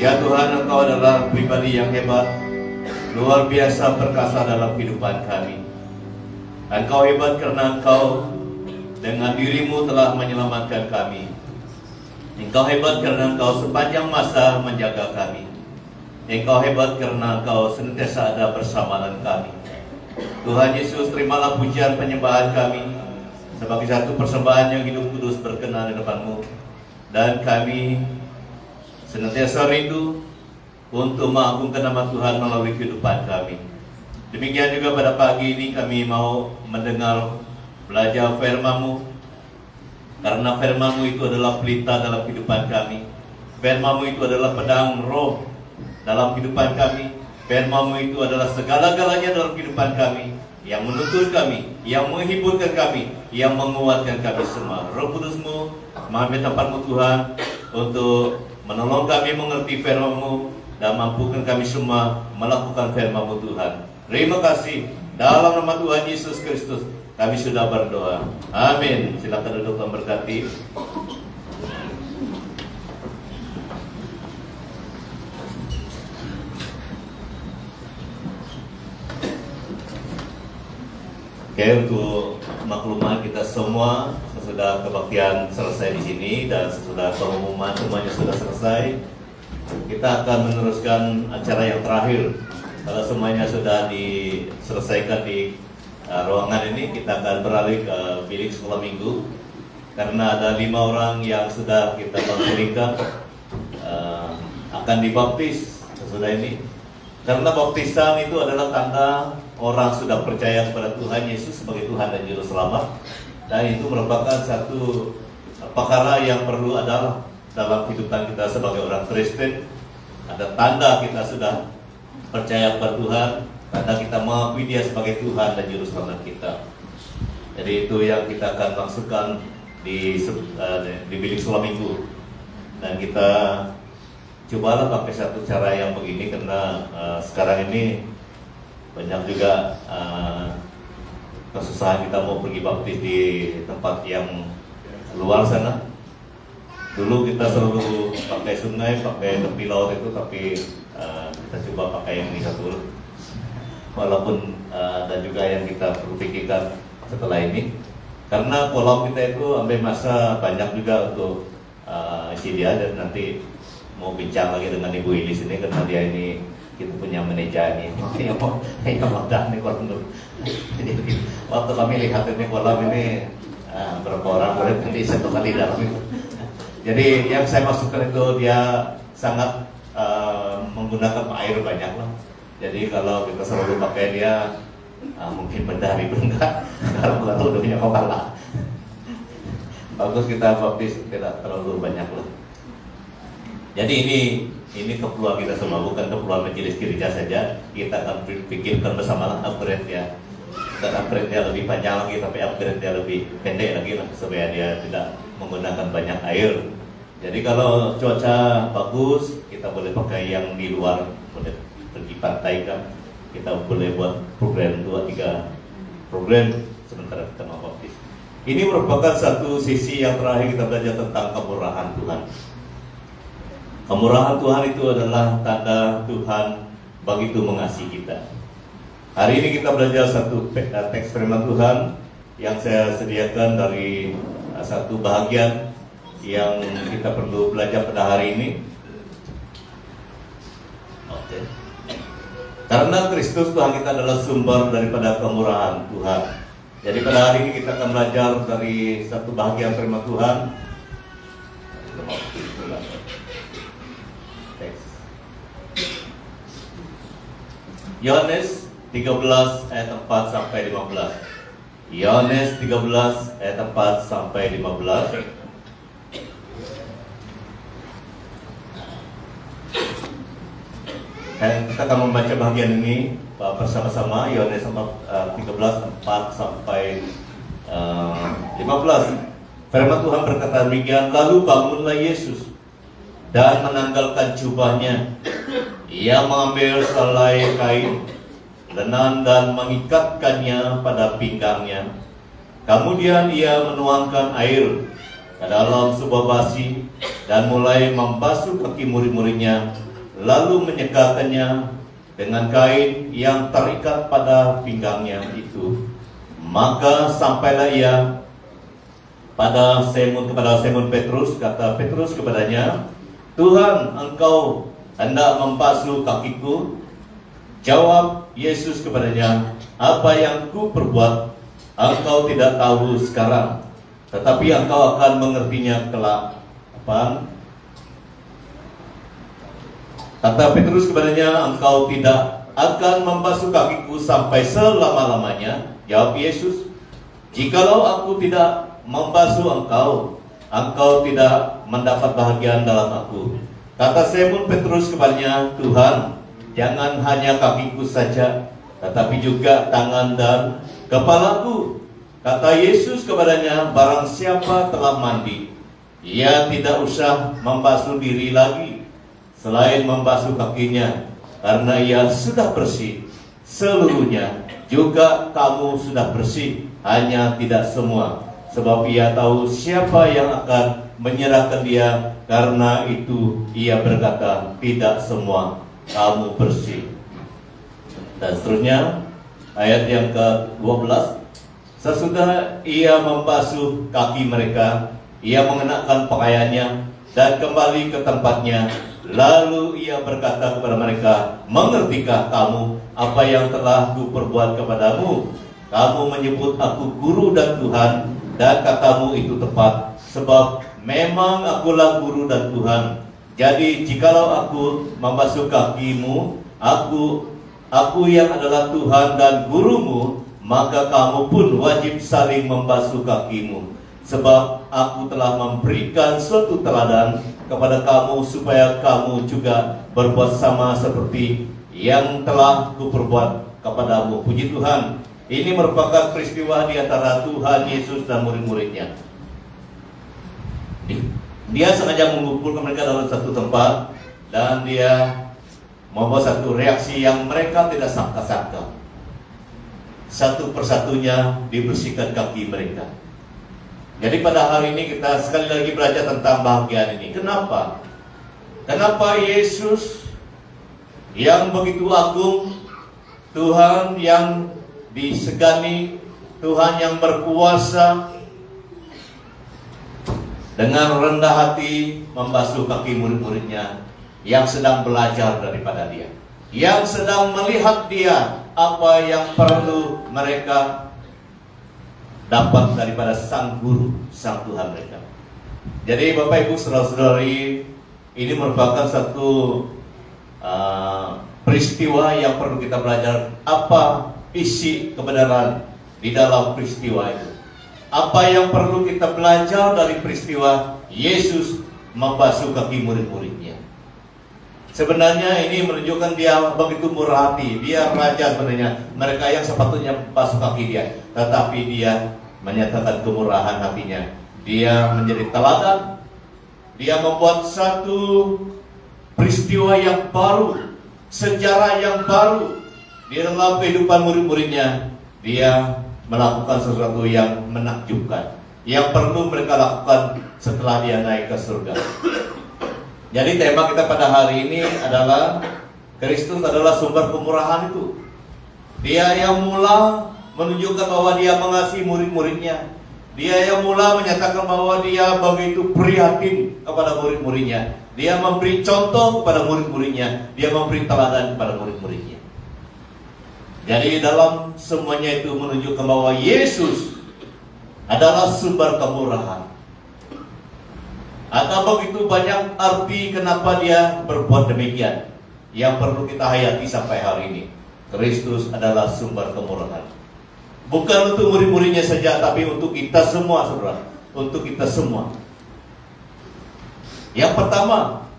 Ya Tuhan, Engkau adalah pribadi yang hebat, luar biasa perkasa dalam kehidupan kami. Engkau hebat karena Engkau dengan dirimu telah menyelamatkan kami. Engkau hebat karena Engkau sepanjang masa menjaga kami. Engkau hebat karena Engkau senantiasa ada bersama dengan kami. Tuhan Yesus, terimalah pujian penyembahan kami sebagai satu persembahan yang hidup kudus berkenan di depan-Mu. Dan kami senantiasa rindu untuk mengagungkan nama Tuhan melalui kehidupan kami. Demikian juga pada pagi ini kami mau mendengar, belajar firman-Mu. Karena firman-Mu itu adalah pelita dalam kehidupan kami. Firman-Mu itu adalah pedang roh dalam kehidupan kami. Firman-Mu itu adalah segala-galanya dalam kehidupan kami, yang menuntun kami, yang menghiburkan kami, yang menguatkan kami semua. Roh Kudus-Mu mengambil tempat-Mu Tuhan untuk menolong kami mengerti firman-Mu dan mampukan kami semua melakukan firman-Mu Tuhan. Terima kasih. Dalam nama Tuhan Yesus Kristus kami sudah berdoa. Amin. Silakan duduk dan berkati. Oke, untuk maklumat kita semua, sesudah kebaktian selesai di sini dan sesudah pengumuman semuanya sudah selesai, kita akan meneruskan acara yang terakhir. Kalau semuanya sudah diselesaikan di ruangan ini, kita akan beralih ke bilik sekolah minggu. Karena ada 5 orang yang sudah kita konselingkan akan dibaptis sesudah ini. Karena baptisan itu adalah tanda orang sudah percaya kepada Tuhan Yesus sebagai Tuhan dan Juru Selamat. Dan itu merupakan satu perkara yang perlu adalah dalam kehidupan kita sebagai orang Kristen. Ada tanda kita sudah percaya kepada Tuhan, tanda kita mengakui Dia sebagai Tuhan dan Juru Selamat kita. Jadi itu yang kita akan maksudkan di bilik sekolah minggu. Dan kita cobalah pakai satu cara yang begini karena sekarang ini banyak juga kesusahan kita mau pergi baptis di tempat yang luar sana. Dulu kita selalu pakai sungai, pakai tepi laut itu, tapi kita coba pakai yang ini satu. Walaupun ada juga yang kita perlu pikirkan setelah ini, karena kolam kita itu ambil masa banyak juga untuk isi dia, dan nanti mau bincang lagi dengan Ibu Ilis ini karena dia ini kita punya manajer ini yang mau nih kolam dulu. Jadi waktu kami lihat ini kolam ini berapa orang boleh nanti satu kali dalam itu. Jadi yang saya maksudkan itu dia sangat menggunakan air banyak lah. Jadi kalau kita selalu pakai dia mungkin benda ribet enggak kalau udah punya kepala. Bagus kita baptis tidak terlalu banyak lah. Jadi ini keperluan kita semua, bukan keperluan majelis gereja saja. Kita akan pikirkan bersama upgrade ya. Dan upgrade dia lebih panjang lagi, tapi upgrade dia lebih pendek lagi lah, supaya dia tidak menggunakan banyak air. Jadi kalau cuaca bagus, kita boleh pakai yang di luar, boleh pergi pantai kan. Kita boleh buat program 2-3 program sementara kita mau baptis. Ini merupakan satu sisi yang terakhir kita belajar tentang kemurahan Tuhan. Kemurahan Tuhan itu adalah tanda Tuhan begitu mengasihi kita. Hari ini kita belajar satu teks firman Tuhan yang saya sediakan dari satu bahagian yang kita perlu belajar pada hari ini. Oke. Karena Kristus Tuhan kita adalah sumber daripada kemurahan Tuhan. Jadi pada hari ini kita akan belajar dari satu bahagian firman Tuhan. Yohanes 13 ayat 4 sampai 15. Yohanes 13 ayat 4 sampai 15. Dan kita akan membaca bagian ini bersama-sama. Yohanes 13 4 sampai 15. Firman Tuhan berkata demikian, lalu bangunlah Yesus dan menanggalkan jubahnya. Ia mengambil selai kain lenan dan mengikatkannya pada pinggangnya. Kemudian ia menuangkan air ke dalam sebuah basi dan mulai membasuh kaki murid-muridnya lalu menyegahkannya dengan kain yang terikat pada pinggangnya itu. Maka sampailah ia kepada Simon Petrus. Kata Petrus kepadanya, "Tuhan, engkau hendak membasuh kakiku?" Jawab Yesus kepadanya, "Apa yang ku perbuat, engkau tidak tahu sekarang, tetapi engkau akan mengertinya kelak." Apa? Kata Petrus kepadanya, "Engkau tidak akan membasuh kakiku sampai selama-lamanya." Jawab Yesus, "Jikalau aku tidak membasuh engkau tidak mendapat bahagian dalam aku." Kata Simon Petrus kepadanya, "Tuhan, jangan hanya kakiku saja, tetapi juga tangan dan kepalaku." Kata Yesus kepadanya, "Barang siapa telah mandi, ia tidak usah membasuh diri lagi, selain membasuh kakinya, karena ia sudah bersih seluruhnya. Juga kamu sudah bersih, hanya tidak semua. Sebab ia tahu siapa yang akan menyerahkan dia, karena itu ia berkata, tidak semua kamu bersih." Dan seterusnya, ayat yang ke-12. Sesudah ia membasuh kaki mereka, ia mengenakan pakaiannya dan kembali ke tempatnya. Lalu ia berkata kepada mereka, "Mengertikah kamu apa yang telah kuperbuat kepadamu? Kamu menyebut aku guru dan Tuhan, dan katamu itu tepat, sebab memang akulah guru dan Tuhan. Jadi jikalau aku membasuh kakimu, aku yang adalah Tuhan dan gurumu, maka kamu pun wajib saling membasuh kakimu. Sebab aku telah memberikan suatu teladan kepada kamu, supaya kamu juga berbuat sama seperti yang telah kuperbuat kepadamu." Puji Tuhan. Ini merupakan peristiwa di antara Tuhan Yesus dan murid-muridnya. Dia sengaja mengumpulkan mereka dalam satu tempat, dan dia membuat satu reaksi yang mereka tidak sangka-sangka. Satu persatunya dibersihkan kaki mereka. Jadi pada hari ini kita sekali lagi belajar tentang bahagian ini. Kenapa? Kenapa Yesus yang begitu agung, Tuhan yang disegani, Tuhan yang berkuasa, dengan rendah hati membasuh kaki murid-muridnya yang sedang belajar daripada dia, yang sedang melihat dia apa yang perlu mereka dapat daripada sang guru, sang Tuhan mereka. Jadi Bapak Ibu saudara-saudari, ini merupakan satu peristiwa yang perlu kita belajar. Apa isi kebenaran di dalam peristiwa itu? Apa yang perlu kita belajar dari peristiwa Yesus membasuh kaki murid-muridnya? Sebenarnya ini menunjukkan dia begitu murah hati. Dia raja sebenarnya, mereka yang sepatutnya basuh kaki dia, tetapi dia menyatakan kemurahan hatinya. Dia menjadi teladan. Dia membuat satu peristiwa yang baru, sejarah yang baru di dalam kehidupan murid-muridnya. Dia melakukan sesuatu yang menakjubkan, yang perlu mereka lakukan setelah dia naik ke surga. Jadi tema kita pada hari ini adalah Kristus adalah sumber kemurahan itu. Dia yang mula menunjukkan bahwa dia mengasihi murid-muridnya. Dia yang mula menyatakan bahwa dia begitu prihatin kepada murid-muridnya. Dia memberi contoh kepada murid-muridnya. Dia memberi teladan kepada murid-muridnya. Jadi dalam semuanya itu menunjukkan bahwa Yesus adalah sumber kemurahan. Ada begitu banyak arti kenapa dia berbuat demikian, yang perlu kita hayati sampai hari ini. Kristus adalah sumber kemurahan. Bukan untuk murid-muridnya saja, tapi untuk kita semua, saudara. Untuk kita semua. Yang pertama,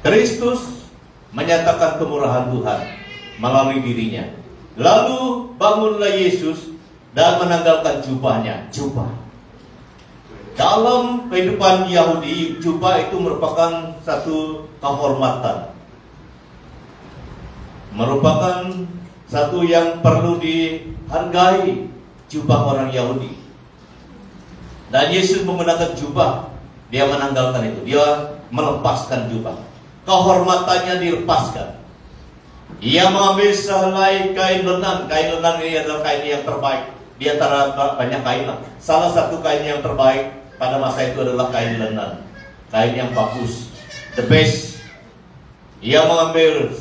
Kristus menyatakan kemurahan Tuhan melalui dirinya. Lalu bangunlah Yesus dan menanggalkan jubahnya. Jubah. Dalam kehidupan Yahudi, jubah itu merupakan satu kehormatan, merupakan satu yang perlu dihargai, jubah orang Yahudi. Dan Yesus menggunakan jubah. Dia menanggalkan itu, dia melepaskan jubah. kehormatannya dilepaskan. Ia mengambil sehelai kain lenan. Kain lenan ini adalah kain yang terbaik di antara banyak kain. Salah satu kain yang terbaik pada masa itu adalah kain lenan, kain yang bagus, the best. Ia mengambil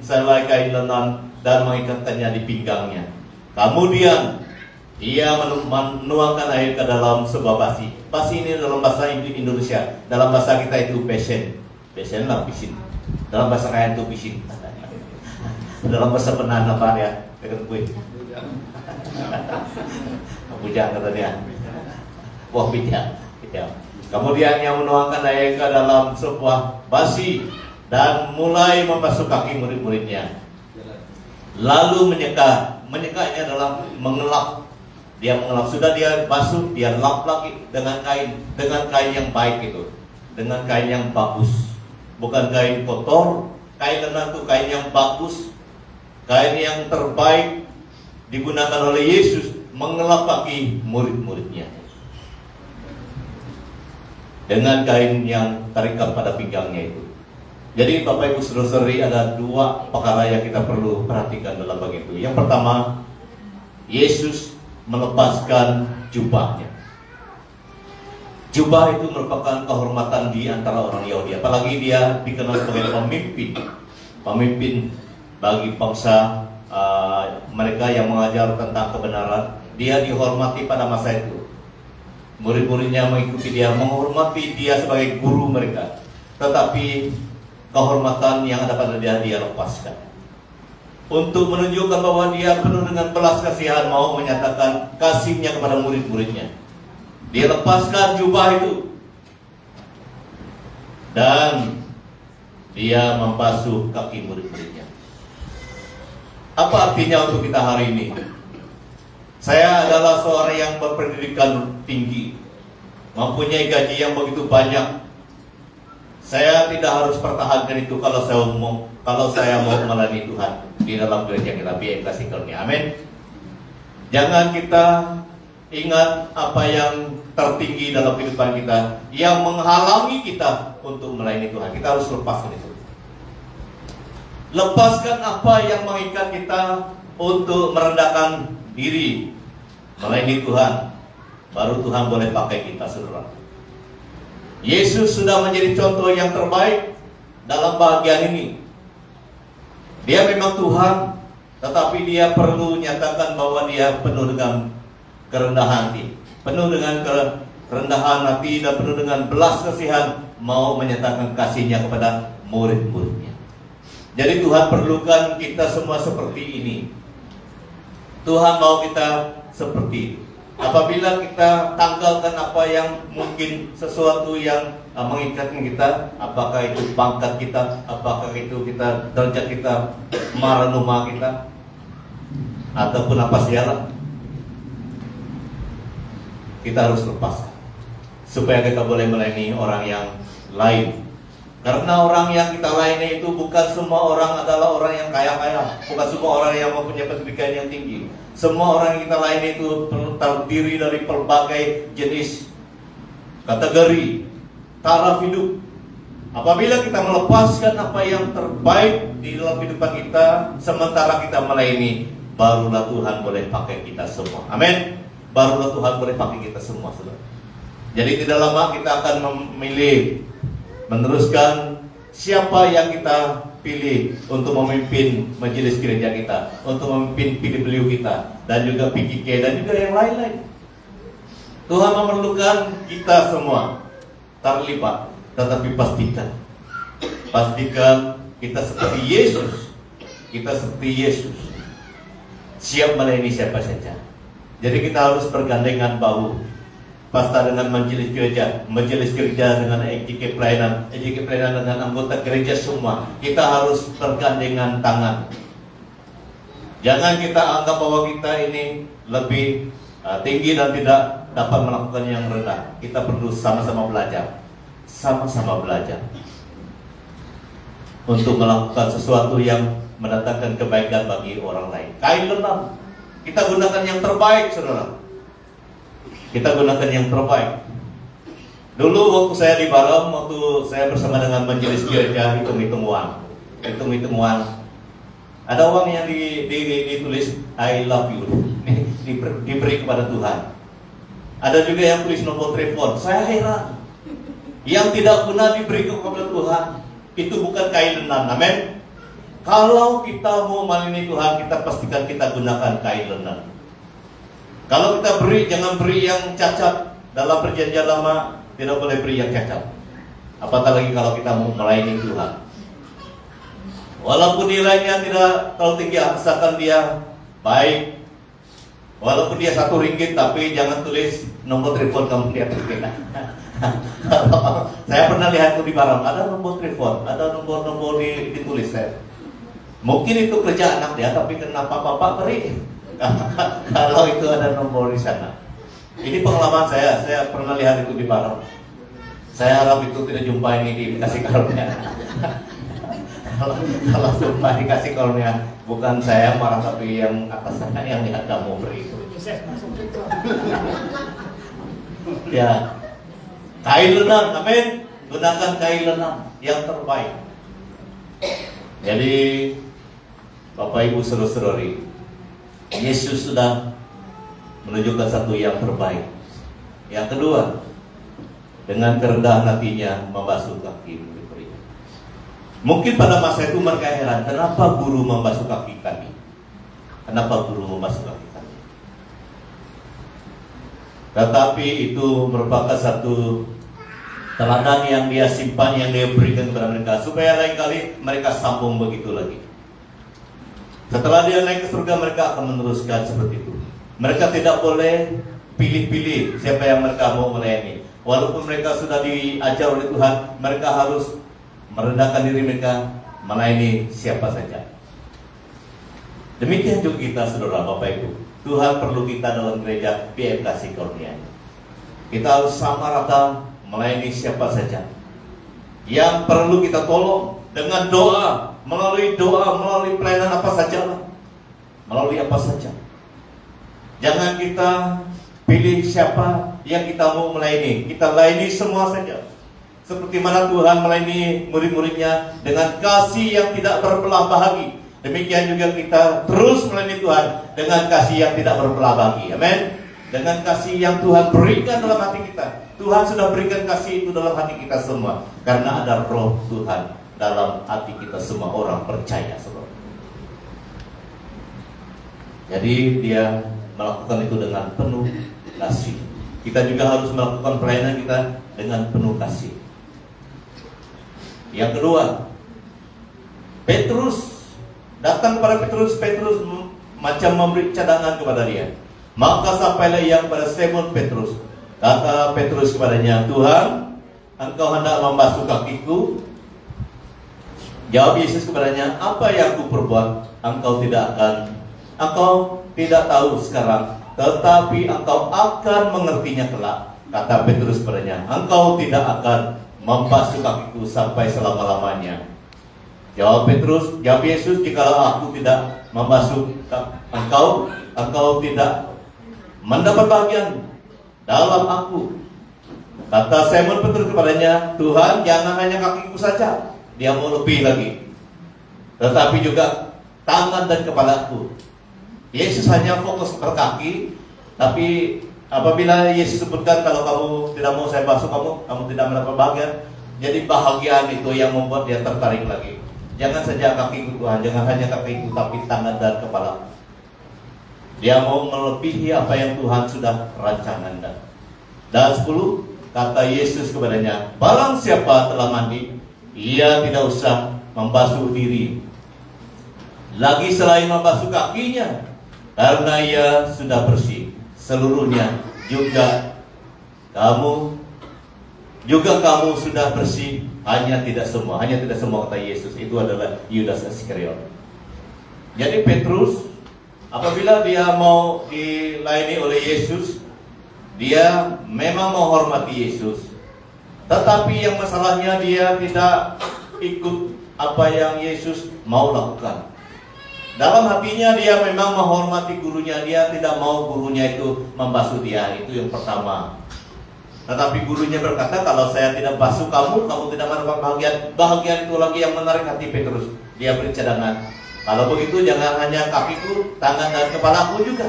sehelai kain lenan dan mengikatkannya di pinggangnya. Kemudian ia menuangkan air ke dalam sebuah basi. Basi ini dalam bahasa Indonesia, dalam bahasa kita itu besen. Besen lah pisin. Dalam bahasa kaya itu pisin. Dalam bahasa Penan apa ya? Dekat gue. Bujang kata dia. Wah bijak. Kemudian yang menuangkan air ke dalam sebuah basi dan mulai membasuh kaki murid-muridnya. Lalu menyeka. Menyekanya adalah mengelap. Dia mengelap, sudah dia basuh, dia lap lagi dengan kain yang baik itu, dengan kain yang bagus, bukan kain kotor. Kain lenan itu kain yang bagus, kain yang terbaik digunakan oleh Yesus mengelap kaki murid-muridnya dengan kain yang terikat pada pinggangnya itu. Jadi Bapak Ibu Saudara-saudari, ada dua perkara yang kita perlu perhatikan dalam bagian itu. Yang pertama, Yesus melepaskan jubahnya. Jubah itu merupakan kehormatan di antara orang Yahudi, apalagi dia dikenal sebagai pemimpin bagi bangsa mereka yang mengajar tentang kebenaran. Dia dihormati pada masa itu. Murid-muridnya mengikuti dia, menghormati dia sebagai guru mereka. Tetapi kehormatan yang ada pada dia lepaskan. Untuk menunjukkan bahwa dia penuh dengan belas kasihan, mau menyatakan kasihnya kepada murid-muridnya. Dia lepaskan jubah itu dan dia membasuh kaki murid-muridnya. Apa artinya untuk kita hari ini? Saya adalah seorang yang berpendidikan tinggi, mempunyai gaji yang begitu banyak. Saya tidak harus pertahankan itu kalau saya mau melayani Tuhan di dalam gereja kita, BM Kasih Karunia. Amin. Jangan kita ingat apa yang tertinggi dalam kehidupan kita yang menghalangi kita untuk melayani Tuhan. Kita harus lepaskan itu. Lepaskan apa yang mengikat kita untuk merendahkan diri melayani Tuhan. Baru Tuhan boleh pakai kita, saudara. Yesus sudah menjadi contoh yang terbaik dalam bagian ini. Dia memang Tuhan, tetapi dia perlu nyatakan bahwa dia penuh dengan kerendahan hati, penuh dengan kerendahan hati dan penuh dengan belas kasihan, mau menyatakan kasihnya kepada murid-muridnya. Jadi Tuhan perlukan kita semua seperti ini. Tuhan mau kita seperti itu. Apabila kita tanggalkan apa yang mungkin sesuatu yang mengikatkan kita, apakah itu pangkat kita, apakah itu kita derajat kita, maranuma kita, ataupun apa siaran, kita harus lepaskan supaya kita boleh melayani orang yang lain. Karena orang yang kita layani itu bukan semua orang adalah orang yang kaya-kaya, bukan semua orang yang mempunyai pendidikan yang tinggi. Semua orang yang kita layani itu terdiri dari berbagai jenis, kategori, taraf hidup. Apabila kita melepaskan apa yang terbaik di dalam kehidupan kita, sementara kita melayani, barulah Tuhan boleh pakai kita semua. Amin. Barulah Tuhan boleh pakai kita semua, saudara. Jadi tidak lama kita akan memilih, meneruskan siapa yang kita pilih untuk memimpin majelis gereja kita, untuk memimpin PWU kita, dan juga PKK, dan juga yang lain-lain. Tuhan memerlukan kita semua terlibat, tetapi pastikan kita seperti Yesus. Kita seperti Yesus, siap melayani siapa saja. Jadi kita harus bergandengan bahu. Pasta dengan majelis gereja dengan EJK pelayanan dengan anggota gereja semua. Kita harus bergandengan tangan. Jangan kita anggap bahwa kita ini lebih tinggi dan tidak dapat melakukan yang rendah. Kita perlu sama-sama belajar untuk melakukan sesuatu yang mendatangkan kebaikan bagi orang lain. Kain lenan, kita gunakan yang terbaik, saudara. Kita gunakan yang terbaik. Dulu waktu saya di Baram, waktu saya bersama dengan majelis gereja hitung-hitung uang. Ada uang yang ditulis I love you, diberi kepada Tuhan. Ada juga yang tulis nomor telepon. Saya heran, yang tidak pernah diberi kepada Tuhan itu bukan kain lenan. Amin. Kalau kita mau melayani Tuhan, kita pastikan kita gunakan kain lenan. Kalau kita beri, jangan beri yang cacat. Dalam perjanjian lama tidak boleh beri yang cacat. Apatah lagi kalau kita mau melayani Tuhan. Walaupun nilainya tidak terlalu tinggi, asalkan dia baik. Walaupun dia RM1, tapi jangan tulis nomor telepon kamu lihat. Saya pernah lihat di Baram, ada nomor telepon, ada nomor ditulis. Mungkin itu kerja anak dia, tapi kenapa Bapak beri? Kalau itu ada nomor di sana. Ini pengalaman saya pernah lihat itu di Baram. Saya harap itu tidak jumpa ini di kasih karunia. Kalau jumpa dikasih karunia, bukan saya marah, tapi yang atas sana yang lihat kamu beri itu. Ya, kain lenan, amin. Gunakan kain lenan yang terbaik. Jadi, Bapak Ibu saudara-saudari, Yesus sudah menunjukkan satu yang terbaik. Yang kedua, dengan kerendahan hatinya membasuh kaki murid-muridnya. Mungkin pada masa itu mereka heran, kenapa guru membasuh kaki kami? Kenapa guru membasuh kaki kami? Tetapi itu merupakan satu teladan yang dia simpan, yang dia berikan kepada mereka, supaya lain kali mereka sambung begitu lagi. Setelah dia naik ke surga, mereka akan meneruskan seperti itu. Mereka tidak boleh pilih-pilih siapa yang mereka mau melayani. Walaupun mereka sudah diajar oleh Tuhan, mereka harus merendahkan diri mereka, melayani siapa saja. Demikian juga kita, saudara Bapak Ibu. Tuhan perlu kita dalam gereja PM Kasih Karunia. Kita harus sama rata melayani siapa saja. Yang perlu kita tolong dengan doa, melalui pelayanan apa saja, melalui apa saja. Jangan kita pilih siapa yang kita mau melayani. Kita layani semua saja. Seperti mana Tuhan melayani murid-muridnya dengan kasih yang tidak berbelah bagi. Demikian juga kita terus melayani Tuhan dengan kasih yang tidak berbelah bagi. Amin. Dengan kasih yang Tuhan berikan dalam hati kita. Tuhan sudah berikan kasih itu dalam hati kita semua. Karena ada roh Tuhan dalam hati kita semua orang percaya, saudara. Jadi dia melakukan itu dengan penuh kasih. Kita juga harus melakukan pelayanan kita dengan penuh kasih. Yang kedua, Petrus datang kepada Petrus macam memberi cadangan kepada dia. Maka sampailah ia kepada Simon Petrus. Kata Petrus kepadanya, Tuhan, engkau hendak membasuh kakiku? Jawab Yesus kepadanya, apa yang aku perbuat engkau tidak tahu sekarang, tetapi engkau akan mengertinya kelak. Kata Petrus kepadanya, engkau tidak akan membasuh kakiku sampai selama-lamanya. Jawab Yesus, jikalau aku tidak membasuh engkau tidak mendapat bagian dalam aku. Kata Simon Petrus kepadanya, Tuhan, jangan hanya kakiku saja. Dia mau lebih lagi, tetapi juga tangan dan kepalaku. Yesus hanya fokus ke kaki, tapi apabila Yesus sebutkan kalau kamu tidak mau saya basuh kamu tidak mendapat bagian. Jadi bahagian itu yang membuat dia tertarik lagi. Jangan saja kakiku Tuhan, jangan hanya kakiku, tapi tangan dan kepala. Dia mau melebihi apa yang Tuhan sudah rancangkan. Dan 10, kata Yesus kepadanya, barang siapa telah mandi, ia tidak usah membasuh diri lagi selain membasuh kakinya, karena ia sudah bersih seluruhnya. Juga kamu sudah bersih, hanya tidak semua kata Yesus. Itu adalah Yudas Iskariot. Jadi Petrus, apabila dia mau dilayani oleh Yesus, dia memang menghormati Yesus. Tetapi yang masalahnya dia tidak ikut apa yang Yesus mau lakukan. Dalam hatinya dia memang menghormati gurunya, dia tidak mau gurunya itu membasuh dia. Itu yang pertama. Tetapi gurunya berkata, kalau saya tidak basuh kamu, kamu tidak mendapat bahagian. Bahagian itu lagi yang menarik hati Petrus. Dia beri cadangan. Kalau begitu jangan hanya kakiku, tangan dan kepalaku juga.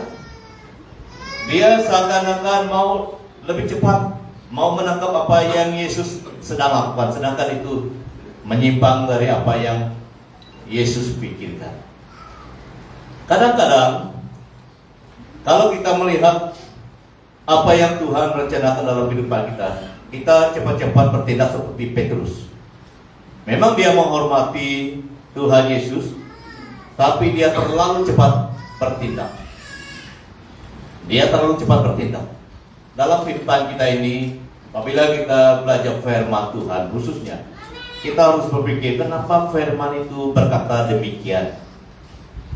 Dia seakan-akan mau lebih cepat, mau menangkap apa yang Yesus sedang lakukan, sedangkan itu menyimpang dari apa yang Yesus pikirkan. Kadang-kadang kalau kita melihat apa yang Tuhan rencanakan dalam kehidupan kita, kita cepat-cepat bertindak seperti Petrus. Memang dia menghormati Tuhan Yesus, tapi dia terlalu cepat bertindak. Dia terlalu cepat bertindak. Dalam kehidupan kita ini, apabila kita belajar firman Tuhan khususnya, kita harus berpikir, kenapa firman itu berkata demikian?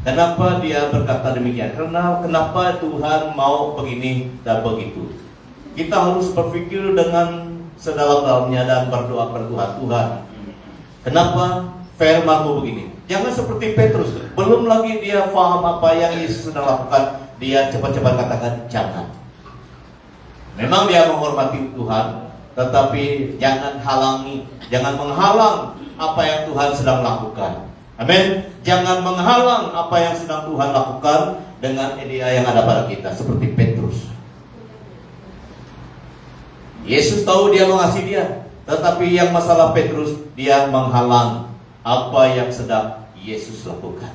Kenapa dia berkata demikian? Kenapa Tuhan mau begini dan begitu? Kita harus berpikir dengan sedalam-dalamnya dan berdoa kepada Tuhan. Tuhan, kenapa firman-Mu begini? Jangan seperti Petrus. Belum lagi dia paham apa yang Yesus sedang lakukan, dia cepat-cepat katakan jangan. Memang dia menghormati Tuhan, tetapi jangan halangi, jangan menghalang apa yang Tuhan sedang lakukan. Amin. Jangan menghalang apa yang sedang Tuhan lakukan dengan idea yang ada pada kita, seperti Petrus. Yesus tahu dia mengasihi dia, tetapi yang masalah Petrus, dia menghalang apa yang sedang Yesus lakukan.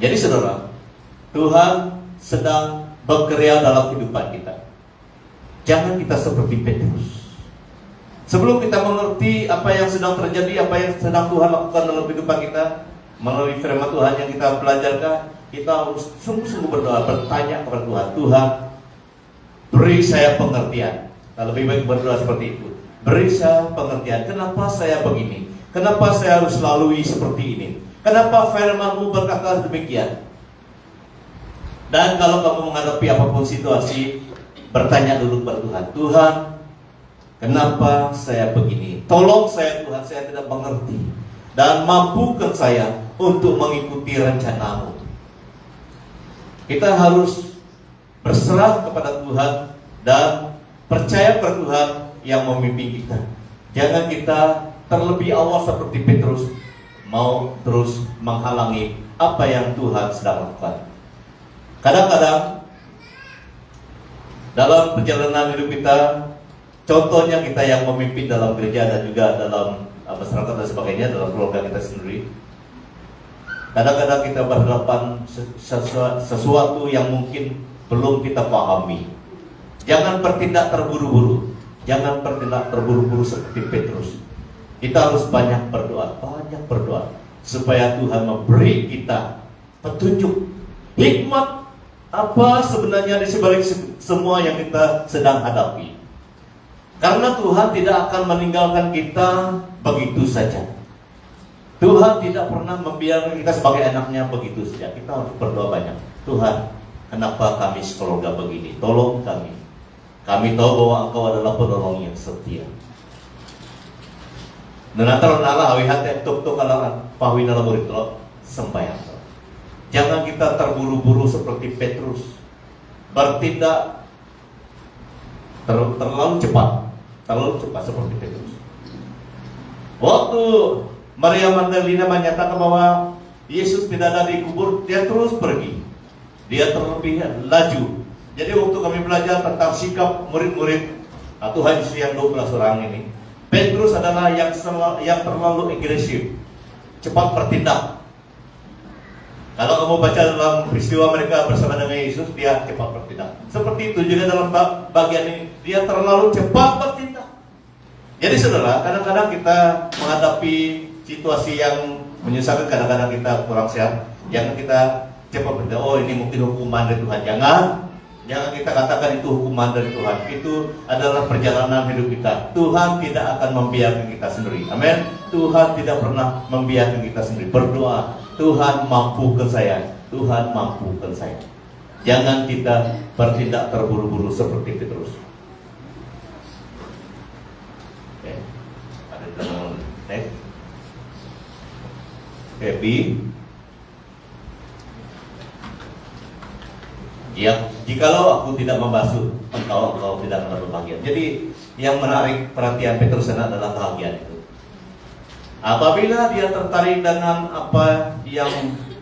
Jadi saudara, Tuhan sedang bekerja dalam kehidupan kita. Jangan kita seperti Petrus. Sebelum kita mengerti apa yang sedang terjadi, apa yang sedang Tuhan lakukan dalam kehidupan kita, melalui firman Tuhan yang kita pelajarkan, kita harus sungguh-sungguh berdoa, bertanya kepada Tuhan. Tuhan, beri saya pengertian. Nah, lebih baik berdoa seperti itu. Beri saya pengertian. Kenapa saya begini? Kenapa saya harus lalui seperti ini? Kenapa firman-Mu berkata demikian? Dan kalau kamu menghadapi apapun situasi, bertanya dulu kepada Tuhan. Tuhan, kenapa saya begini? Tolong saya Tuhan, saya tidak mengerti. Dan mampukan saya untuk mengikuti rencana-Mu. Kita harus berserah kepada Tuhan dan percaya kepada Tuhan yang memimpin kita. Jangan kita terlebih awal seperti Petrus, mau terus menghalangi apa yang Tuhan sedang lakukan. Kadang-kadang dalam perjalanan hidup kita, contohnya kita yang memimpin dalam gereja dan juga dalam masyarakat dan sebagainya, dalam keluarga kita sendiri, kadang-kadang kita berhadapan sesuatu yang mungkin belum kita pahami. Jangan bertindak terburu-buru. Jangan bertindak terburu-buru seperti Petrus. Kita harus banyak berdoa supaya Tuhan memberi kita petunjuk, hikmat apa sebenarnya di sebalik semua yang kita sedang hadapi. Karena Tuhan tidak akan meninggalkan kita begitu saja. Tuhan tidak pernah membiarkan kita sebagai anaknya begitu saja. Kita harus berdoa banyak. Tuhan, kenapa kami sekeluarga begini? Tolong kami. Kami tahu bahwa Engkau adalah penolong yang setia. Nanataro nala awi hati tuk alangan pahwi nala murid lo sembahyang. Jangan kita terburu-buru seperti Petrus, bertindak terlalu cepat seperti Petrus. Waktu Maria Magdalena menyatakan bahwa Yesus tidak ada di kubur, dia terus pergi. Dia terlebih laju. Jadi waktu kami belajar tentang sikap murid-murid Tuhan Yesus yang 12 orang ini, Petrus adalah yang terlalu agresif, cepat bertindak. Kalau kamu baca dalam peristiwa mereka bersama dengan Yesus, dia cepat bertindak. Seperti itu juga dalam bagian ini, dia terlalu cepat bertindak. Jadi saudara, kadang-kadang kita menghadapi situasi yang menyusahkan, kadang-kadang kita kurang sehat. Jangan kita cepat bertindak, oh ini mungkin hukuman dari Tuhan. Jangan kita katakan itu hukuman dari Tuhan. Itu adalah perjalanan hidup kita. Tuhan tidak akan membiarkan kita sendiri. Amin. Tuhan tidak pernah membiarkan kita sendiri. Berdoa, Tuhan mampukan saya. Tuhan mampukan saya. Jangan kita bertindak terburu-buru seperti Petrus. Oke. Ada teman next. Happy. Ya, jikalau aku tidak membasuh engkau tidak akan berbahagia. Jadi yang menarik perhatian Petrus adalah kebahagiaan itu. Apabila dia tertarik dengan apa yang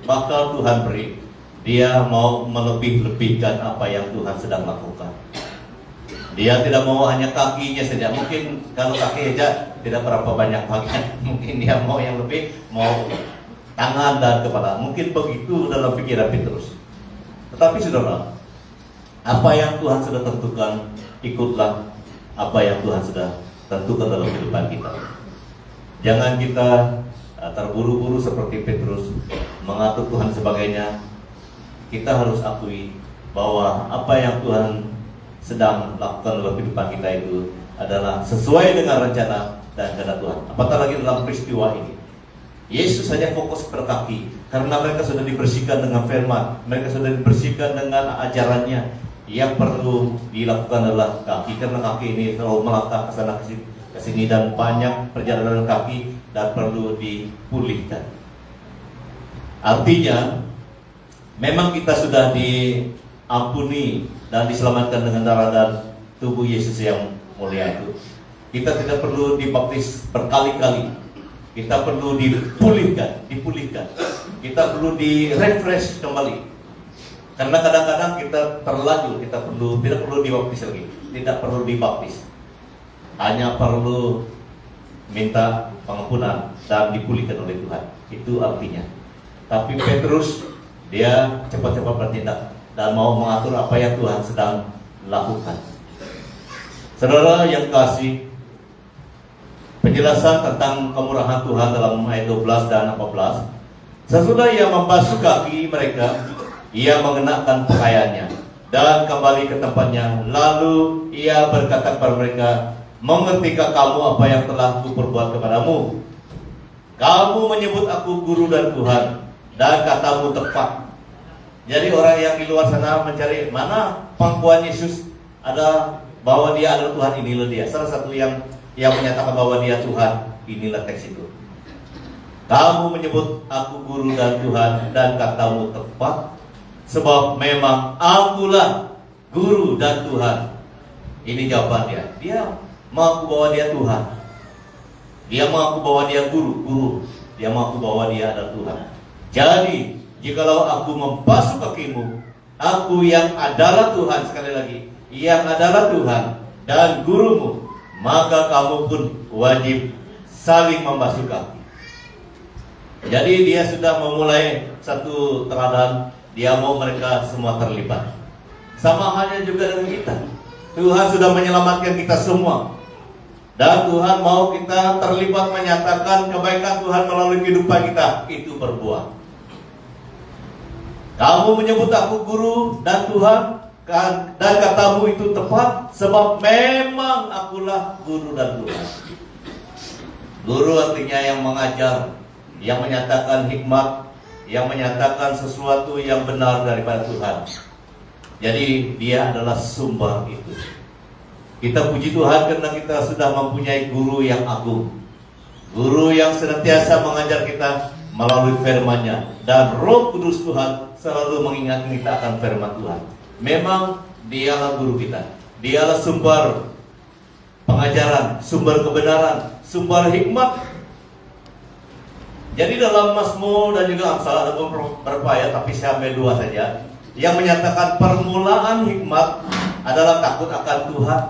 bakal Tuhan beri, dia mau melebih-lebihkan apa yang Tuhan sedang lakukan. Dia tidak mau hanya kakinya saja. Mungkin kalau kaki saja tidak berapa banyak bagian. Mungkin dia mau yang lebih, mau tangan dan kepala. Mungkin begitu dalam pikiran Petrus. Tetapi saudara, apa yang Tuhan sudah tentukan, ikutlah apa yang Tuhan sudah tentukan dalam kehidupan kita. Jangan kita terburu-buru seperti Petrus mengatur Tuhan sebagainya. Kita harus akui bahwa apa yang Tuhan sedang lakukan dalam kehidupan kita itu adalah sesuai dengan rencana dan kehendak Tuhan. Apatah lagi dalam peristiwa ini, Yesus hanya fokus pada kaki, karena mereka sudah dibersihkan dengan firman, mereka sudah dibersihkan dengan ajarannya. Yang perlu dilakukan adalah kaki, karena kaki ini selalu melangkah ke sana ke sini dan banyak perjalanan kaki dan perlu dipulihkan. Artinya, memang kita sudah diampuni dan diselamatkan dengan darah dan tubuh Yesus yang mulia itu. Kita tidak perlu dibaptis berkali-kali. Kita perlu dipulihkan. Kita perlu di-refresh kembali. Karena kadang-kadang kita terlanjur, tidak perlu dibaptis lagi. Tidak perlu dibaptis. Hanya perlu minta pengampunan dan dipulihkan oleh Tuhan. Itu artinya. Tapi Petrus, dia cepat-cepat bertindak dan mau mengatur apa yang Tuhan sedang lakukan. Saudara yang kasih, penjelasan tentang kemurahan Tuhan dalam ayat 12 dan 14. Sesudah ia membasuh kaki mereka, ia mengenakan pakaiannya dan kembali ke tempatnya. Lalu ia berkata kepada mereka, mengertikah kamu apa yang telah kuperbuat kepadamu? Kamu menyebut aku guru dan Tuhan, dan katamu tepat. Jadi orang yang di luar sana mencari mana pengakuan Yesus ada bahwa dia adalah Tuhan, inilah dia. Salah satu yang menyatakan bahwa dia Tuhan, inilah teks itu. Kamu menyebut aku guru dan Tuhan, dan katamu tepat, sebab memang akulah guru dan Tuhan. Ini jawaban dia. Dia mengaku bahwa dia Tuhan. Dia mengaku bahwa dia guru. Dia mengaku bahwa dia adalah Tuhan. Jadi, jikalau aku membasuh kakimu, aku yang adalah Tuhan, sekali lagi, yang adalah Tuhan dan gurumu, maka kamu pun wajib saling membasuh kaki. Jadi dia sudah memulai satu teladan, dia mau mereka semua terlibat. Sama halnya juga dengan kita. Tuhan sudah menyelamatkan kita semua. Dan Tuhan mau kita terlibat menyatakan kebaikan Tuhan melalui kehidupan kita. Itu berbuah. Kamu menyebut aku guru dan Tuhan, dan katamu itu tepat, sebab memang akulah guru dan Tuhan. Guru artinya yang mengajar, yang menyatakan hikmat, yang menyatakan sesuatu yang benar daripada Tuhan. Jadi dia adalah sumber itu. Kita puji Tuhan karena kita sudah mempunyai guru yang agung, guru yang senantiasa mengajar kita melalui firman-Nya, dan Roh Kudus Tuhan selalu mengingatkan kita akan firman Tuhan. Memang dialah guru kita, dialah sumber pengajaran, sumber kebenaran, sumber hikmat. Jadi dalam Mazmur dan juga Amsal ada beberapa ayat, tapi saya ambil 2 saja, yang menyatakan permulaan hikmat adalah takut akan Tuhan.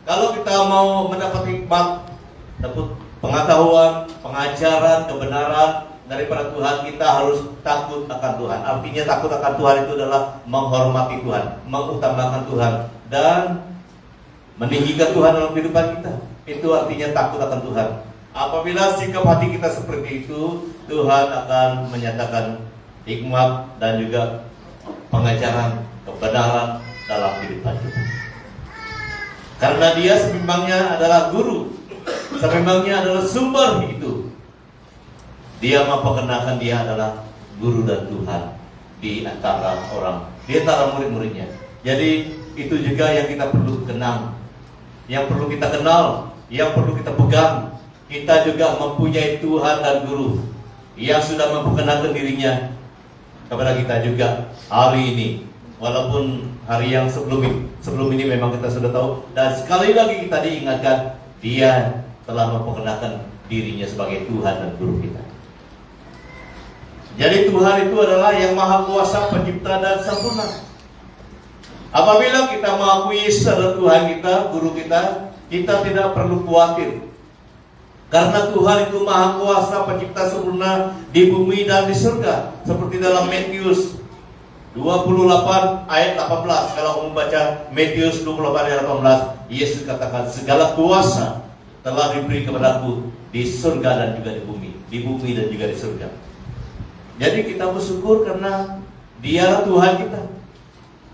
Kalau kita mau mendapat hikmat, dapat pengetahuan, pengajaran, kebenaran daripada Tuhan, kita harus takut akan Tuhan. Artinya takut akan Tuhan itu adalah menghormati Tuhan, mengutamakan Tuhan, dan meninggikan Tuhan dalam kehidupan kita. Itu artinya takut akan Tuhan. Apabila sikap hati kita seperti itu, Tuhan akan menyatakan hikmat dan juga pengajaran, kebenaran dalam kehidupan kita. Karena dia sememangnya adalah guru, sememangnya adalah sumber itu. Dia memperkenalkan dia adalah guru dan Tuhan di antara orang, di antara murid-muridnya. Jadi itu juga yang kita perlu kenal, yang perlu kita kenal, yang perlu kita pegang. Kita juga mempunyai Tuhan dan guru yang sudah memperkenalkan dirinya kepada kita juga hari ini. walaupun hari yang sebelum ini memang kita sudah tahu, dan sekali lagi kita diingatkan, Dia telah memperkenalkan dirinya sebagai Tuhan dan Guru kita. Jadi Tuhan itu adalah yang Maha Kuasa, Pencipta dan Sempurna. Apabila kita mengakui Yesus adalah Tuhan kita, Guru kita, kita tidak perlu khawatir. Karena Tuhan itu Maha Kuasa, Pencipta sempurna di bumi dan di surga. Seperti dalam Matius 28 ayat 18. Kalau kamu baca Matius 28 ayat 18, Yesus katakan, segala kuasa telah diberi kepadaku di surga dan juga di bumi dan juga di surga. Jadi kita bersyukur karena Dialah Tuhan kita.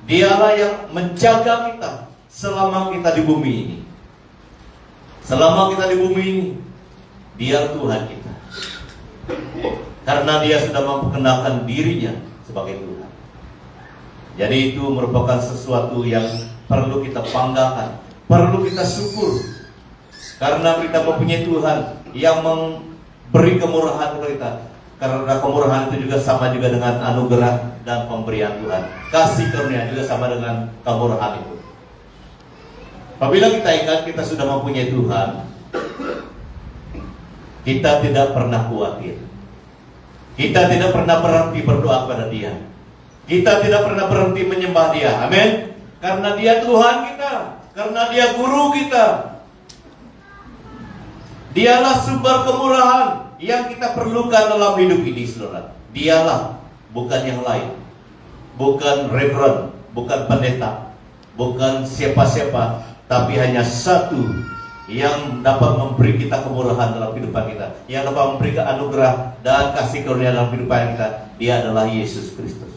Dialah yang menjaga kita selama kita di bumi ini. Selama kita di bumi ini, Dia Tuhan kita. Karena Dia sudah memperkenalkan dirinya sebagai Tuhan. Jadi itu merupakan sesuatu yang perlu kita banggakan, perlu kita syukur. Karena kita mempunyai Tuhan yang memberi kemurahan kepada kita. Karena kemurahan itu juga sama juga dengan anugerah dan pemberian Tuhan. Kasih karunia juga sama dengan kemurahan itu. Apabila kita ingat kita sudah mempunyai Tuhan, kita tidak pernah khawatir. Kita tidak pernah berhenti berdoa kepada Dia. Kita tidak pernah berhenti menyembah Dia. Amin. Karena Dia Tuhan kita. Karena Dia Guru kita. Dialah sumber kemurahan yang kita perlukan dalam hidup ini, saudara. Dialah, bukan yang lain. Bukan reverend, bukan pendeta, bukan siapa-siapa, tapi hanya satu yang dapat memberi kita kemurahan dalam kehidupan kita, yang dapat memberikan anugerah dan kasih karunia dalam kehidupan kita. Dia adalah Yesus Kristus.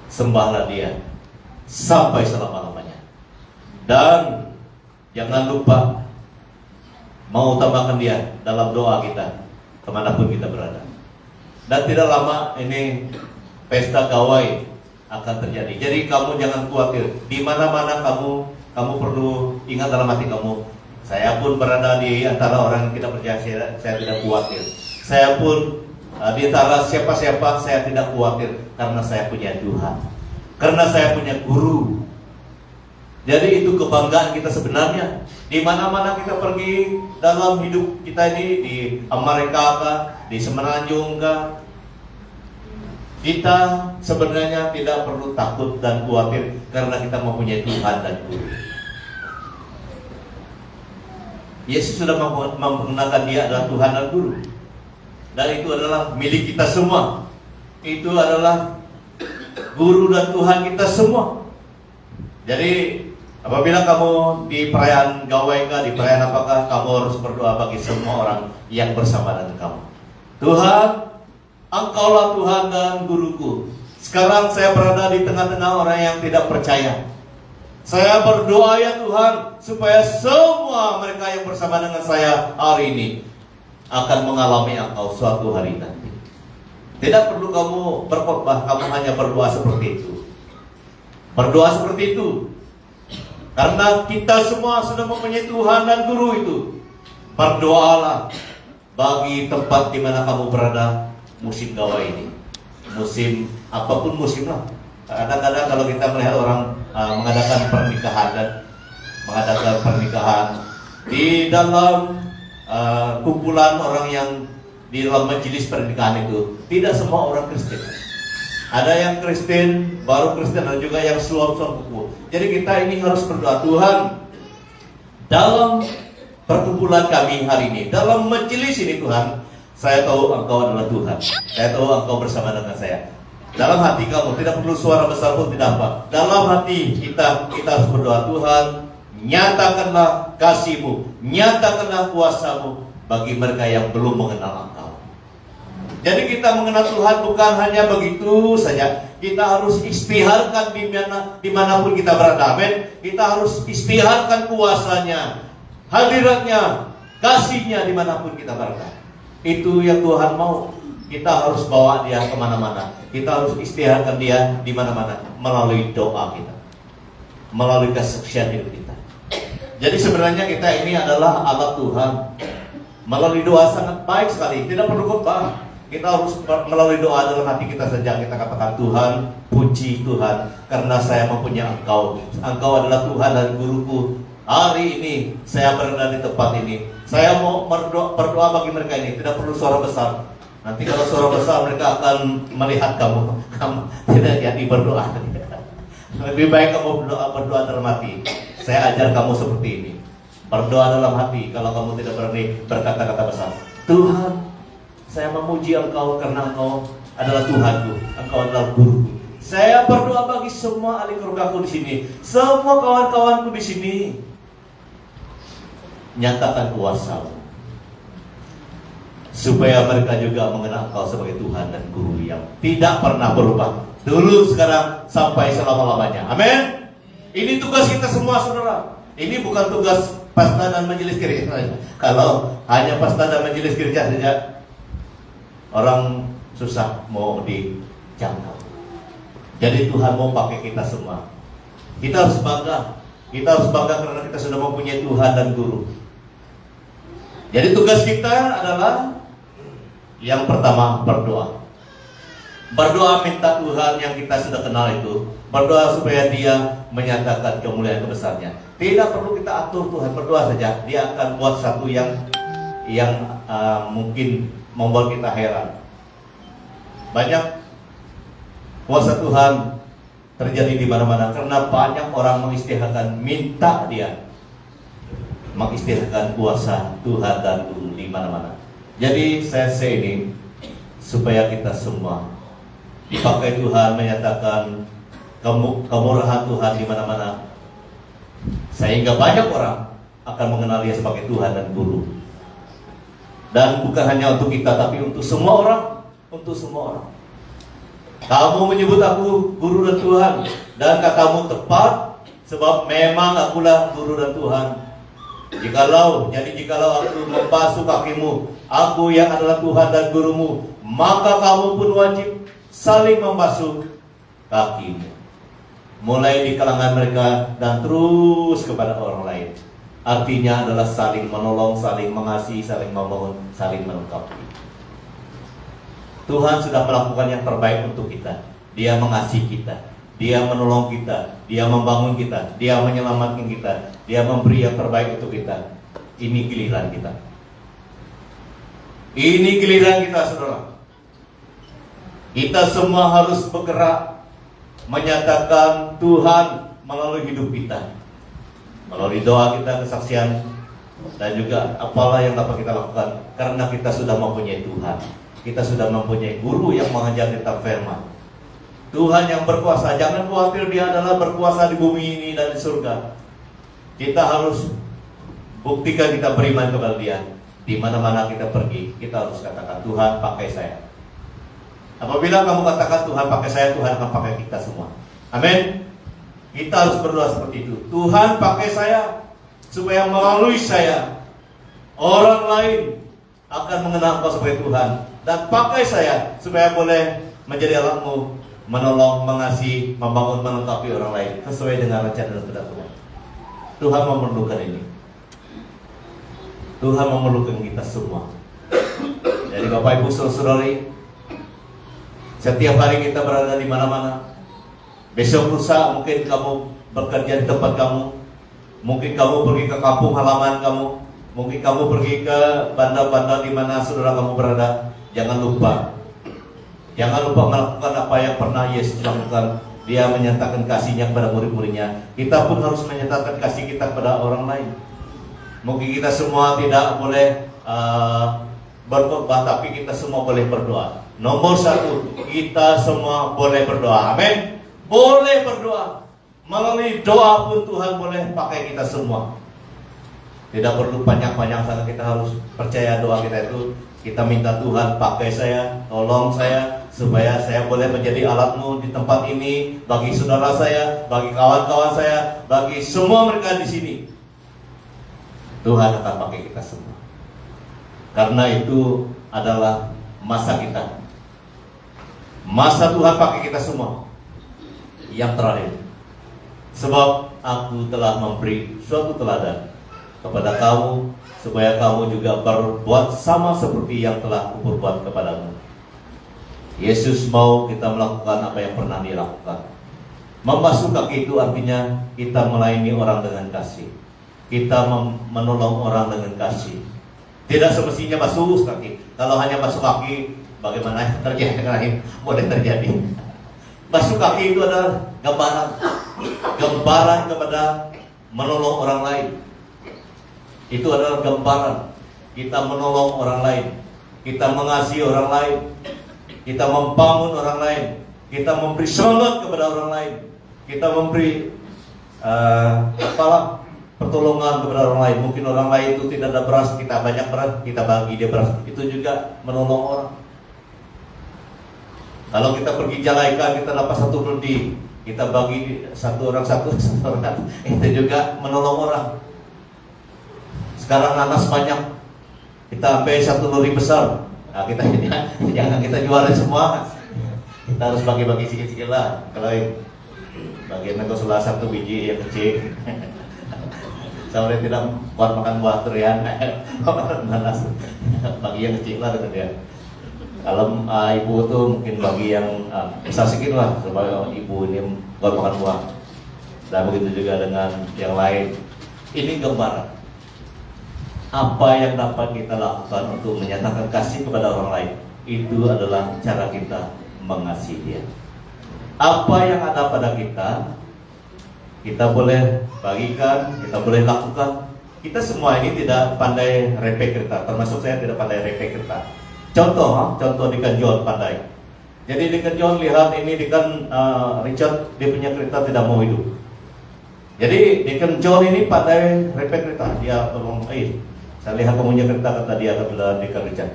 Sembahlah Dia sampai selama-lamanya. Dan jangan lupa mau tambahkan Dia dalam doa kita kemanapun kita berada. Dan tidak lama ini pesta gawai akan terjadi. Jadi kamu jangan khawatir. Di mana-mana kamu perlu ingat dalam hati kamu, saya pun berada di antara orang yang tidak percaya, saya tidak khawatir. Saya pun di antara siapa-siapa, saya tidak khawatir. Karena saya punya Tuhan, karena saya punya Guru. Jadi itu kebanggaan kita sebenarnya. Di mana-mana kita pergi dalam hidup kita ini, di Amerika kah, di Semenanjung kah, kita sebenarnya tidak perlu takut dan khawatir karena kita mempunyai Tuhan dan Guru. Yesus sudah memperkenalkan Dia adalah Tuhan dan Guru. Dan itu adalah milik kita semua. Itu adalah Guru dan Tuhan kita semua. Jadi apabila kamu di perayaan gawai kah, di perayaan apakah, kamu harus berdoa bagi semua orang yang bersama dengan kamu. Tuhan, Engkaulah Tuhan dan Guruku. Sekarang saya berada di tengah-tengah orang yang tidak percaya. Saya berdoa ya Tuhan, supaya semua mereka yang bersama dengan saya hari ini akan mengalami Engkau suatu hari nanti. Tidak perlu kamu berkhotbah, kamu hanya berdoa seperti itu. Berdoa seperti itu. Karena kita semua sudah mempunyai Tuhan dan Guru itu. Berdoalah bagi tempat di mana kamu berada musim gawai ini. Musim, apapun musim lah. Kadang-kadang kalau kita melihat orang mengadakan pernikahan di dalam kumpulan orang yang di dalam majelis pernikahan itu, tidak semua orang Kristen. Ada yang Kristen, baru Kristen, dan juga yang suam-suam kuku. Jadi kita ini harus berdoa, Tuhan, dalam perkumpulan kami hari ini, dalam majelis ini Tuhan, saya tahu Engkau adalah Tuhan. Saya tahu Engkau bersama dengan saya. Dalam hati kamu, tidak perlu suara besar pun, tidak apa. Dalam hati kita harus berdoa, Tuhan, nyatakanlah kasih-Mu, nyatakanlah kuasa-Mu bagi mereka yang belum mengenal Engkau. Jadi kita mengenal Tuhan bukan hanya begitu saja. Kita harus istiharkan dimanapun kita berada. Amin. Kita harus istiharkan kuasanya, hadiratnya, kasihnya dimanapun kita berada. Itu yang Tuhan mau. Kita harus bawa Dia kemana-mana. Kita harus istiharkan Dia di mana-mana melalui doa kita, melalui kesaksian hidup kita. Jadi sebenarnya kita ini adalah alat Tuhan. Melalui doa sangat baik sekali. Tidak perlu khotbah. Kita harus melalui doa dalam hati kita saja. Kita katakan, Tuhan, puji Tuhan, karena saya mempunyai Engkau. Engkau adalah Tuhan dan Guruku. Hari ini saya berada di tempat ini. Saya mau berdoa bagi mereka ini. Tidak perlu suara besar. Nanti kalau suara besar mereka akan melihat kamu tidak jadi berdoa. Lebih baik kamu berdoa dalam hati. Saya ajar kamu seperti ini. Berdoa dalam hati. Kalau kamu tidak berani berkata-kata besar. Tuhan, saya memuji Engkau karena Engkau adalah Tuhanku, Engkau adalah Guruku. Saya berdoa bagi semua ahli keluargaku di sini, semua kawan-kawanku di sini. Nyatakan kuasa-Mu, supaya mereka juga mengenal Engkau sebagai Tuhan dan Guru yang tidak pernah berubah, dulu, sekarang, sampai selama-lamanya. Amin. Ini tugas kita semua, saudara. Ini bukan tugas pasta dan majelis gereja. Kalau hanya pasta dan majelis gereja saja, orang susah mau dijangkau. Jadi Tuhan mau pakai kita semua. Kita harus bangga. Kita harus bangga karena kita sudah mempunyai Tuhan dan Guru. Jadi tugas kita adalah yang pertama, berdoa. Berdoa minta Tuhan yang kita sudah kenal itu, berdoa supaya Dia menyatakan kemuliaan kebesarnya. Tidak perlu kita atur Tuhan, berdoa saja. Dia akan buat satu yang mungkin membuat kita heran. Banyak kuasa Tuhan terjadi di mana-mana karena banyak orang mengisytiharkan, minta Dia mengisytiharkan kuasa Tuhan dan Guru di mana-mana. Jadi saya ini supaya kita semua dipakai Tuhan menyatakan kemurahan Tuhan di mana-mana, sehingga banyak orang akan mengenal Dia sebagai Tuhan dan Guru. Dan bukan hanya untuk kita, tapi untuk semua orang. Untuk semua orang. Kamu menyebut aku Guru dan Tuhan, dan katamu tepat, sebab memang akulah Guru dan Tuhan. Jikalau aku membasuh kakimu, aku yang adalah Tuhan dan Gurumu, maka kamu pun wajib saling membasuh kakimu, mulai di kalangan mereka dan terus kepada orang lain. Artinya adalah saling menolong, saling mengasihi, saling membangun, saling melengkapi. Tuhan sudah melakukan yang terbaik untuk kita. Dia mengasihi kita, Dia menolong kita, Dia membangun kita, Dia menyelamatkan kita, Dia memberi yang terbaik untuk kita. Ini giliran kita. Ini giliran kita, saudara. Kita semua harus bergerak menyatakan Tuhan melalui hidup kita, melalui doa kita, kesaksian, dan juga apalah yang dapat kita lakukan. Karena kita sudah mempunyai Tuhan, kita sudah mempunyai Guru yang mengajar kita firman. Tuhan yang berkuasa, jangan khawatir, Dia adalah berkuasa di bumi ini dan di surga. Kita harus buktikan kita beriman kepada Dia. Di mana-mana kita pergi, kita harus katakan, Tuhan pakai saya. Apabila kamu katakan Tuhan pakai saya, Tuhan akan pakai kita semua. Amin. Kita harus berdoa seperti itu. Tuhan pakai saya, supaya melalui saya orang lain akan mengenal Engkau sebagai Tuhan. Dan pakai saya supaya boleh menjadi alatmu, menolong, mengasihi, membangun, melengkapi orang lain sesuai dengan rencana dan kehendak Tuhan. Tuhan memerlukan ini. Tuhan memerlukan kita semua. Jadi Bapak Ibu Saudari, setiap hari kita berada di mana-mana. Besok lusa mungkin kamu bekerja di tempat kamu, mungkin kamu pergi ke kampung halaman kamu, mungkin kamu pergi ke bandar-bandar di mana saudara kamu berada. Jangan lupa melakukan apa yang pernah Yesus lakukan. Dia menyatakan kasihnya kepada murid-muridnya. Kita pun harus menyatakan kasih kita kepada orang lain. Mungkin kita semua tidak boleh berkhotbah, tapi kita semua boleh berdoa. Nomor satu, kita semua boleh berdoa. Amin. Boleh berdoa. Melalui doa pun Tuhan boleh pakai kita semua. Tidak perlu panjang-panjang sangat, kita harus percaya doa kita itu. Kita minta Tuhan pakai saya, tolong saya, supaya saya boleh menjadi alatmu di tempat ini, bagi saudara saya, bagi kawan-kawan saya, bagi semua mereka di sini. Tuhan akan pakai kita semua. Karena itu adalah masa kita. Masa Tuhan pakai kita semua. Yang terakhir, sebab aku telah memberi suatu teladan kepada kamu, supaya kamu juga berbuat sama seperti yang telah kuperbuat kepadamu. Yesus mau kita melakukan apa yang pernah Dia lakukan. Membasuh kaki itu artinya kita melayani orang dengan kasih. Kita menolong orang dengan kasih. Tidak semestinya basuh kaki. Kalau hanya basuh kaki, bagaimana yang terjadi? Boleh terjadi. Basuh kaki itu adalah gambaran kepada menolong orang lain. Itu adalah gambaran kita menolong orang lain, kita mengasihi orang lain, kita membangun orang lain, kita memberi selamat kepada orang lain, kita memberi pertolongan kepada orang lain. Mungkin orang lain itu tidak ada beras, kita banyak beras, kita bagi dia beras. Itu juga menolong orang. Kalau kita pergi Jalaikan, kita dapat satu rudi, kita bagi satu orang, itu juga menolong orang. Sekarang nanas banyak, kita ambil satu lori besar. Nah, kita jangan kita jualin semua. Kita harus bagi-bagi sikit-sikit lah. Kalau bagian aku salah satu biji yang kecil. Saya tidak kuat makan buah durian, nanas bagi yang kecil lah kata dia. Kalau ibu tuh mungkin bagi yang besar sedikit lah supaya ibu ini kuat makan buah. Dan begitu juga dengan yang lain. Ini gambaran apa yang dapat kita lakukan untuk menyatakan kasih kepada orang lain. Itu adalah cara kita mengasihi dia. Apa yang ada pada kita boleh bagikan, kita boleh lakukan. Kita semua ini tidak pandai repek kereta, termasuk saya tidak pandai repek kereta. Contoh Deacon John pandai. Jadi Deacon John lihat ini Deacon Richard, dia punya kereta tidak mau hidup. Jadi Deacon John ini pandai repek kereta. Dia ngomong, saya lihat kamu punya kereta, kata dia kepada Deacon Richard.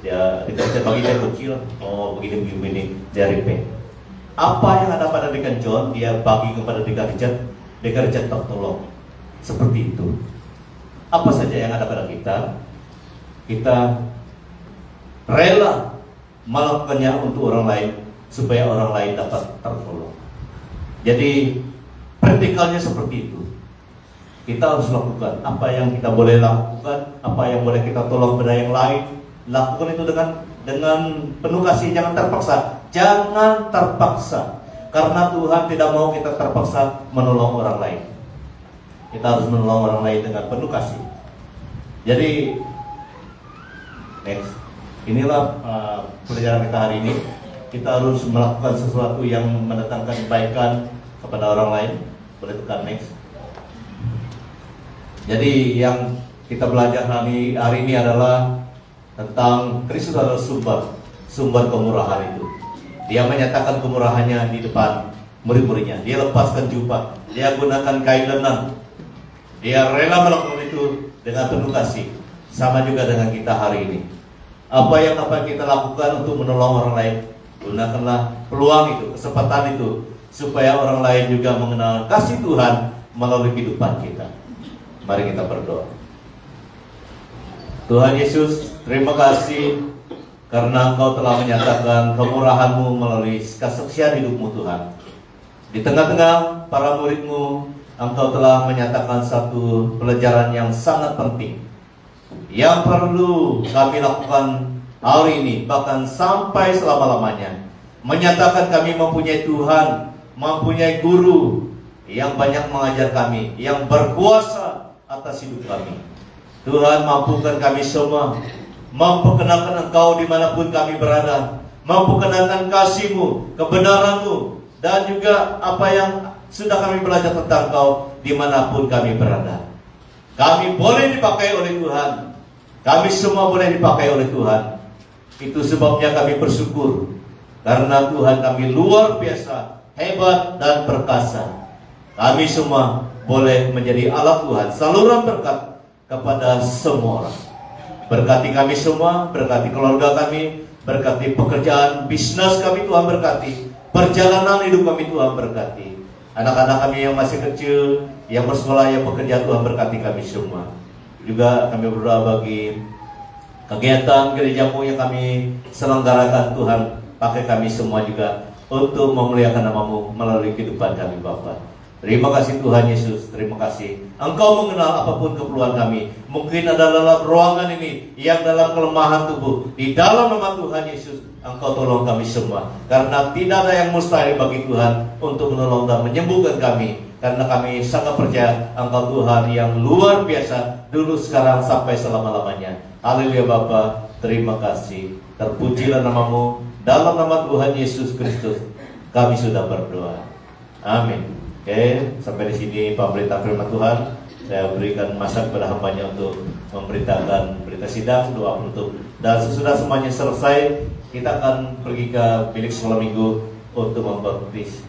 Dia bagi dia kecil, begini dia repek. Apa yang ada pada Deacon John, dia bagi kepada Deacon Richard. Deacon Richard tertolong. Seperti itu. Apa saja yang ada pada kita rela melakukannya untuk orang lain, supaya orang lain dapat tertolong. Jadi praktikalnya seperti itu. Kita harus lakukan apa yang kita boleh lakukan, apa yang boleh kita tolong pada yang lain. Lakukan itu dengan penuh kasih, jangan terpaksa. Jangan terpaksa, karena Tuhan tidak mau kita terpaksa menolong orang lain. Kita harus menolong orang lain dengan penuh kasih. Jadi next, inilah pelajaran kita hari ini. Kita harus melakukan sesuatu yang mendatangkan kebaikan kepada orang lain. Boleh tekan next. Jadi yang kita belajar hari ini adalah tentang Kristus adalah sumber kemurahan itu. Dia menyatakan kemurahannya di depan murid-muridnya. Dia lepaskan jubah, dia gunakan kain lenan. Dia rela melakukan itu dengan penuh kasih. Sama juga dengan kita hari ini. Apa yang dapat kita lakukan untuk menolong orang lain, gunakanlah peluang itu, kesempatan itu, supaya orang lain juga mengenal kasih Tuhan melalui kehidupan kita. Mari kita berdoa. Tuhan Yesus, terima kasih karena Engkau telah menyatakan kemurahan-Mu melalui kesaksian hidup-Mu Tuhan. Di tengah-tengah para murid-Mu, Engkau telah menyatakan satu pelajaran yang sangat penting, yang perlu kami lakukan hari ini, bahkan sampai selama-lamanya. Menyatakan kami mempunyai Tuhan, mempunyai guru yang banyak mengajar kami, yang berkuasa atas hidup kami. Tuhan, mampukan kami semua memperkenalkan Engkau dimanapun kami berada, memperkenalkan kasih-Mu, kebenaran-Mu, dan juga apa yang sudah kami belajar tentang Engkau dimanapun kami berada. Kami boleh dipakai oleh Tuhan. Kami semua boleh dipakai oleh Tuhan. Itu sebabnya kami bersyukur, karena Tuhan kami luar biasa, hebat dan perkasa. Kami semua boleh menjadi alat Tuhan, saluran berkat kepada semua orang. Berkati kami semua, berkati keluarga kami, berkati pekerjaan bisnis kami, Tuhan berkati. Perjalanan hidup kami, Tuhan berkati. Anak-anak kami yang masih kecil, yang bersekolah, yang bekerja, Tuhan berkati kami semua. Juga kami berdoa bagi kegiatan gereja-Mu yang kami selenggarakan, Tuhan, pakai kami semua juga untuk memuliakan nama-Mu melalui kehidupan kami, Bapa. Terima kasih Tuhan Yesus, terima kasih Engkau mengenal apapun keperluan kami. Mungkin ada dalam ruangan ini yang dalam kelemahan tubuh. Di dalam nama Tuhan Yesus, Engkau tolong kami semua. Karena tidak ada yang mustahil bagi Tuhan untuk menolong dan menyembuhkan kami. Karena kami sangat percaya Engkau Tuhan yang luar biasa, dulu, sekarang, sampai selama-lamanya. Haleluya Bapa, terima kasih. Terpujilah namamu. Dalam nama Tuhan Yesus Kristus kami sudah berdoa. Amin. Oke, sampai di sini pemberitaan firman Tuhan. Saya berikan masa kepada hambanya untuk memberitakan berita sidang, doa penutup. Dan sesudah semuanya selesai, kita akan pergi ke bilik sekolah minggu untuk membaptis